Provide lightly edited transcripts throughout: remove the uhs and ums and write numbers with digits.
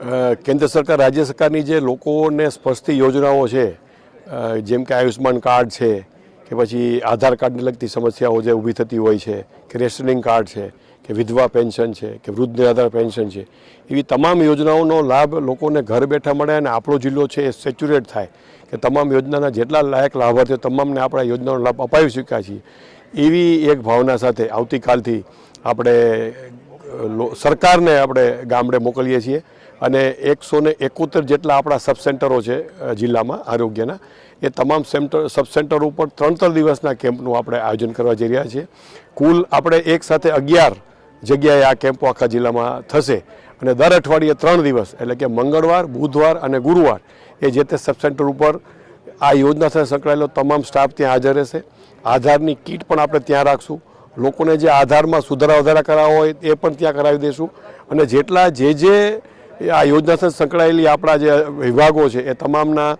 કેન્દ્ર સરકાર રાજ્ય સરકારની જે લોકોને સ્પર્શતી યોજનાઓ છે, જેમ કે આયુષ્માન કાર્ડ છે કે પછી આધાર કાર્ડને લગતી સમસ્યાઓ જે ઊભી થતી હોય છે કે રેશનિંગ કાર્ડ છે કે વિધવા પેન્શન છે કે વૃદ્ધ નિરાધાર પેન્શન છે, એવી તમામ યોજનાઓનો લાભ લોકોને ઘર બેઠા મળે અને આપણો જિલ્લો છે એ સેચ્યુરેટ થાય કે તમામ યોજનાના જેટલા લાયક લાભાર્થીઓ તમામને આપણે યોજનાનો લાભ અપાવી શક્યા છીએ, એવી એક ભાવના સાથે આવતીકાલથી આપણે સરકારને આપણે ગામડે મોકલીએ છીએ અને 171 જેટલા આપણા સબ સેન્ટરો છે જિલ્લામાં આરોગ્યના, એ તમામ સબ સેન્ટર ઉપર 3 દિવસના કેમ્પનું આપણે આયોજન કરવા જઈ રહ્યા છીએ. કુલ આપણે એક સાથે 11 જગ્યાએ આ કેમ્પો આખા જિલ્લામાં થશે અને દર અઠવાડિયે 3 દિવસ એટલે કે મંગળવાર, બુધવાર અને ગુરુવાર એ જે તે સબ સેન્ટર ઉપર આ યોજના સાથે સંકળાયેલો તમામ સ્ટાફ ત્યાં હાજર રહેશે. આધારની કીટ પણ આપણે ત્યાં રાખશું. લોકોને જે આધારમાં સુધારા વધારા કરાવવા હોય એ પણ ત્યાં કરાવી દઈશું અને જેટલા જે આ યોજના સાથે સંકળાયેલી આપણા જે વિભાગો છે એ તમામના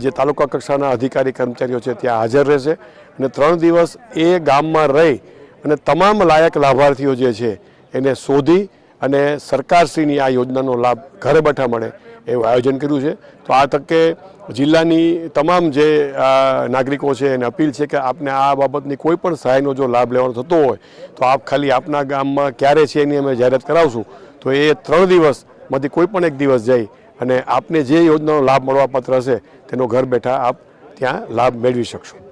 જે તાલુકા કક્ષાના અધિકારી કર્મચારીઓ છે ત્યાં હાજર રહેશે અને 3 દિવસ એ ગામમાં રહી અને તમામ લાયક લાભાર્થીઓ જે છે એને શોધી અને સરકારશ્રીની આ યોજનાનો લાભ ઘરે બેઠા મળે એવું આયોજન કર્યું છે. તો આ તકે જિલ્લાની તમામ જે નાગરિકો છે એને અપીલ છે કે આપને આ બાબતની કોઈ પણ સહાયનો જો લાભ લેવાનો થતો હોય તો આપ ખાલી આપના ગામમાં ક્યારે છે એની અમે જાહેરાત કરાવશું, તો એ 3 દિવસમાંથી કોઈ પણ એક દિવસ જઈ અને આપને જે યોજનાનો લાભ મળવાપાત્ર હશે તેનો ઘર બેઠા આપ ત્યાં લાભ મેળવી શકશો.